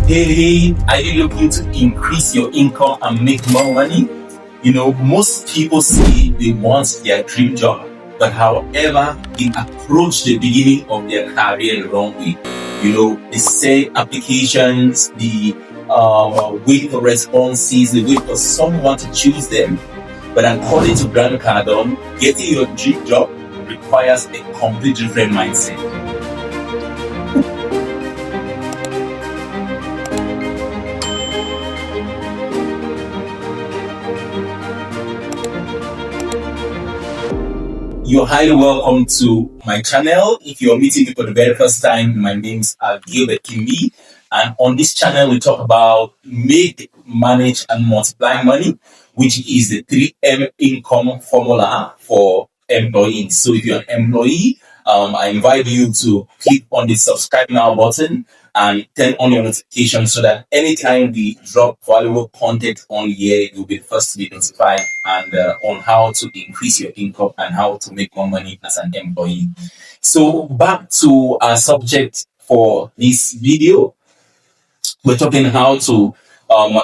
Hey, are you looking to increase your income and make more money? Most people say they want their dream job, but however, they approach the beginning of their career the wrong way. They say applications, the wait for responses, they wait for someone to choose them. But according to Grant Cardone, getting your dream job requires a completely different mindset. You're highly welcome to my channel. If you're meeting me for the very first time, my name's Gilbert Kimbi. And on this channel, we talk about make, manage, and multiply money, which is the 3M income formula for employees. So if you're an employee, I invite you to click on the subscribe now button and turn on your notifications so that anytime we drop valuable content on here, you'll be the first to be notified and on how to increase your income and how to make more money as an employee. So back to our subject for this video. We're talking how to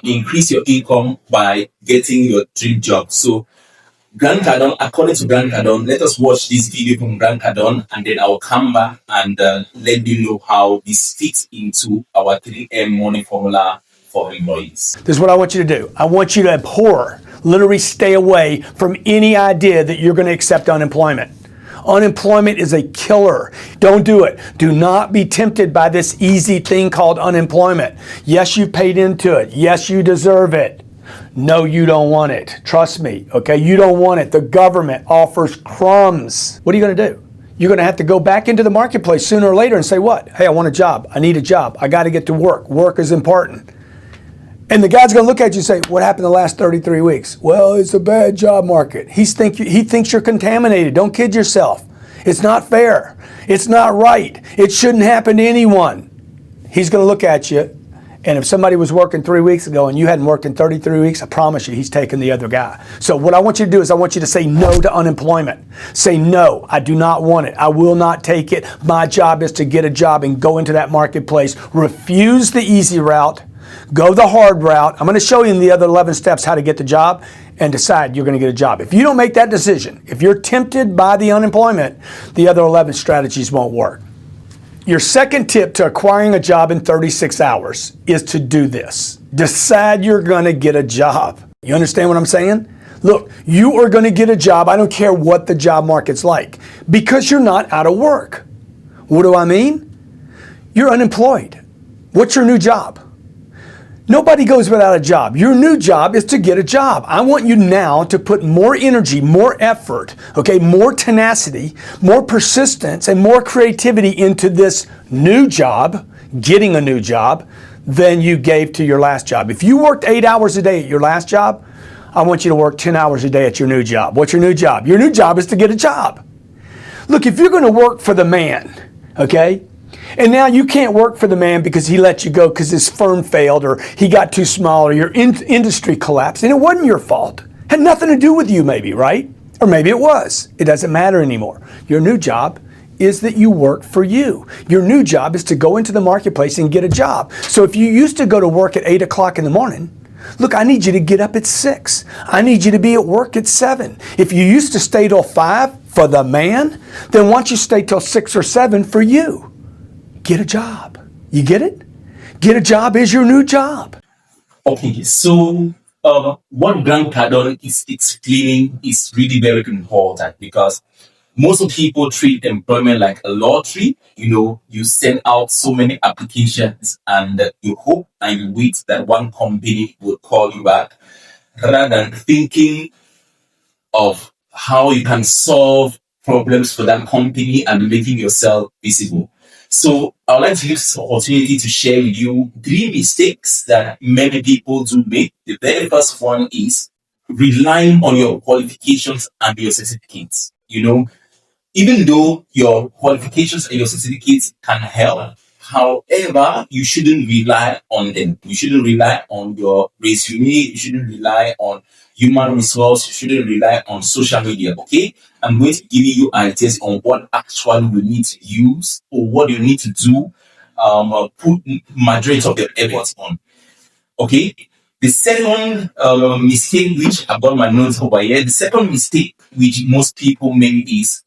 increase your income by getting your dream job. So Grant Cardone, according to Grant Cardone, let us watch this video from Grant Cardone and then I'll come back and let you know how this fits into our 3M money formula for employees. This is what I want you to do. I want you to abhor, literally stay away from any idea that you're going to accept unemployment. Unemployment is a killer. Don't do it. Do not be tempted by this easy thing called unemployment. Yes, you paid into it. Yes, you deserve it. No, you don't want it. Trust me, okay? You don't want it. The government offers crumbs. What are you going to do? You're going to have to go back into the marketplace sooner or later and say what? Hey, I want a job. I need a job. I got to get to work. Work is important. And the guy's going to look at you and say, what happened the last 33 weeks? Well, it's a bad job market. He thinks you're contaminated. Don't kid yourself. It's not fair. It's not right. It shouldn't happen to anyone. He's going to look at you. And if somebody was working 3 weeks ago and you hadn't worked in 33 weeks, I promise you, he's taking the other guy. So what I want you to do is I want you to say no to unemployment. Say no, I do not want it. I will not take it. My job is to get a job and go into that marketplace. Refuse the easy route. Go the hard route. I'm going to show you in the other 11 steps how to get the job and decide you're going to get a job. If you don't make that decision, if you're tempted by the unemployment, the other 11 strategies won't work. Your second tip to acquiring a job in 36 hours is to do this. Decide you're going to get a job. You understand what I'm saying? Look, you are going to get a job. I don't care what the job market's like because you're not out of work. What do I mean? You're unemployed. What's your new job? Nobody goes without a job. Your new job is to get a job. I want you now to put more energy, more effort, okay, more tenacity, more persistence, and more creativity into this new job, getting a new job, than you gave to your last job. If you worked 8 hours a day at your last job, I want you to work 10 hours a day at your new job. What's your new job? Your new job is to get a job. Look, if you're going to work for the man, okay, and now you can't work for the man because he let you go because his firm failed or he got too small or your industry collapsed. And it wasn't your fault. Had nothing to do with you maybe, right? Or maybe it was. It doesn't matter anymore. Your new job is that you work for you. Your new job is to go into the marketplace and get a job. So if you used to go to work at 8 o'clock in the morning, look, I need you to get up at 6. I need you to be at work at 7. If you used to stay till 5 for the man, then why don't you stay till 6 or 7 for you? Get a job. You get it? Get a job is your new job. Okay, so what Grant Cardone is explaining is really very important because most of people treat employment like a lottery. You send out so many applications and you hope and you wait that one company will call you back rather than thinking of how you can solve problems for that company and making yourself visible. So I would like to use this opportunity to share with you 3 mistakes that many people do make. The very first one is relying on your qualifications and your certificates. Even though your qualifications and your certificates can help, however, you shouldn't rely on them. You shouldn't rely on your resume. You shouldn't rely on human resource. You shouldn't rely on social media, okay? I'm going to give you ideas on what actually you need to use or what you need to do put majority of their efforts on. Okay. The second mistake which I got my notes over here, the second mistake which most people make is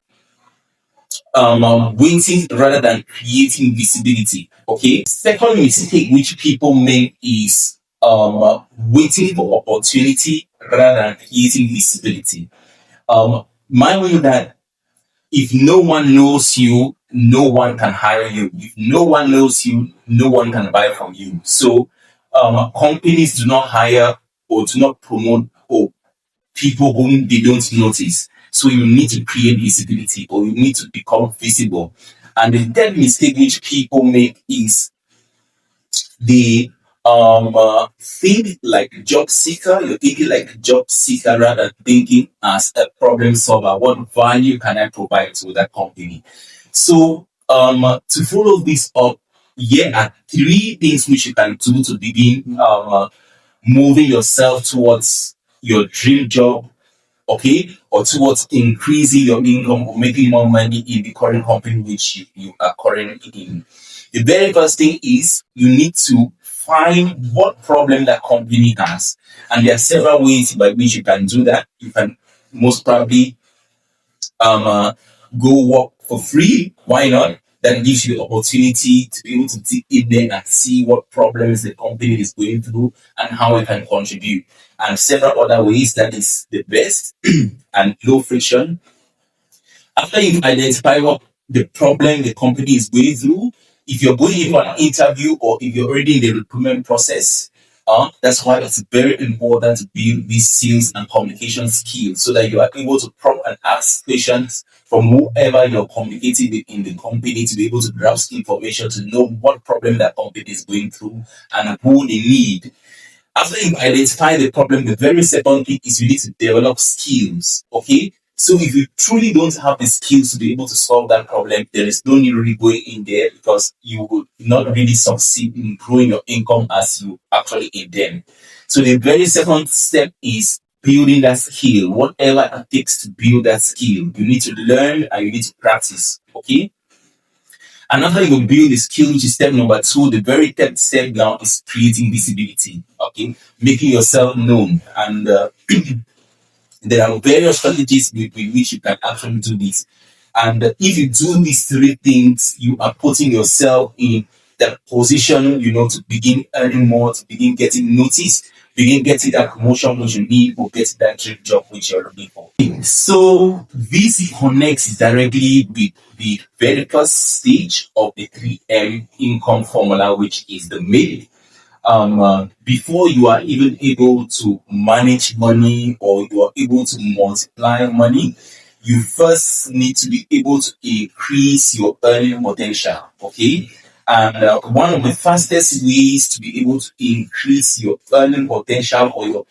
waiting rather than creating visibility. Okay. Second mistake which people make is waiting for opportunity rather than creating visibility. Mind you that if no one knows you, no one can hire you. If no one knows you, no one can buy from you. So companies do not hire or do not promote or people whom they don't notice. So you need to create visibility or you need to become visible. And the third mistake which people make is they think like job seeker. You're thinking like job seeker rather than thinking as a problem solver. What value can I provide to that company? So to follow this up, here are three things which you can do to begin moving yourself towards your dream job, okay, or towards increasing your income or making more money in the current company which you are currently in. The very first thing is you need to find what problem that company has. And there are several ways by which you can do that. You can most probably go work for free. Why not? That gives you the opportunity to be able to dig in there and see what problems the company is going through and how it can contribute. And several other ways that is the best and low friction. After you've identified what the problem the company is going through, if you're going into an interview or if you're already in the recruitment process, that's why it's very important to build these sales and communication skills so that you are able to prompt and ask questions from whoever you're communicating with in the company to be able to grasp information to know what problem that company is going through and who they need. After you identify the problem, the very second thing is you need to develop skills. Okay. So if you truly don't have the skills to be able to solve that problem, there is no need really going in there because you will not really succeed in growing your income as you actually intend. So the very second step is building that skill. Whatever it takes to build that skill, you need to learn and you need to practice. Okay. And after you build the skill, which is step number two, the very third step now is creating visibility. Okay, making yourself known. And there are various strategies with which you can actually do this. And if you do these three things, you are putting yourself in that position, to begin earning more, to begin getting noticed, begin getting that promotion which you need, or get that dream job which you're looking for. So this connects directly with the very first stage of the 3M income formula, which is the MAID. Before you are even able to manage money or you are able to multiply money, you first need to be able to increase your earning potential. Okay. And one of the fastest ways to be able to increase your earning potential or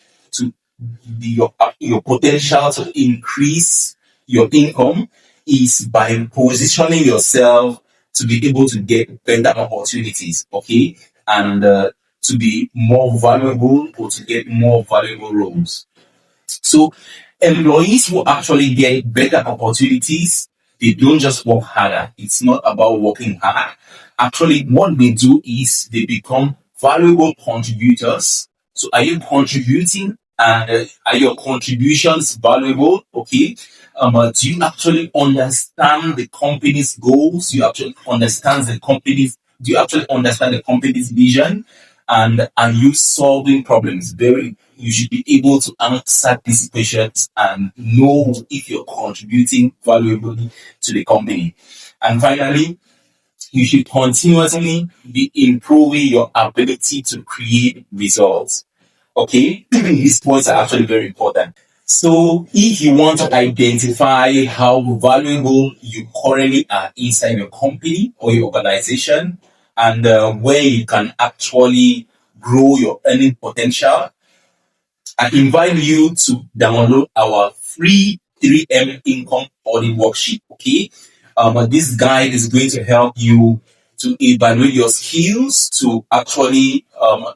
your potential to increase your income is by positioning yourself to be able to get better opportunities. Okay. And to be more valuable or to get more valuable roles. So employees who actually get better opportunities, they don't just work harder. It's not about working hard. Actually, what they do is they become valuable contributors. So are you contributing and are your contributions valuable? Okay. Do you actually understand the company's goals? Do you actually understand the company's vision? And are you solving problems? You should be able to answer these questions and know if you're contributing valuably to the company. And finally, you should continuously be improving your ability to create results. Okay, these points are actually very important. So if you want to identify how valuable you currently are inside your company or your organization and where you can actually grow your earning potential, I invite you to download our free 3M income audit worksheet. Okay, this guide is going to help you to evaluate your skills, to actually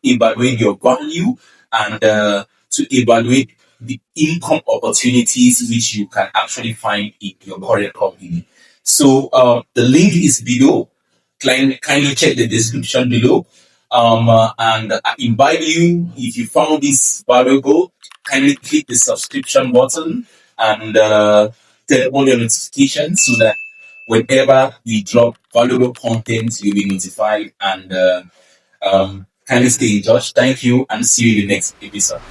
evaluate your value, and to evaluate the income opportunities which you can actually find in your current company. So the link is below. kindly check the description below. And I invite you, if you found this valuable, kindly click the subscription button and turn on your notifications so that whenever we drop valuable content, you'll be notified. And kindly stay in touch. Thank you, and see you in the next episode.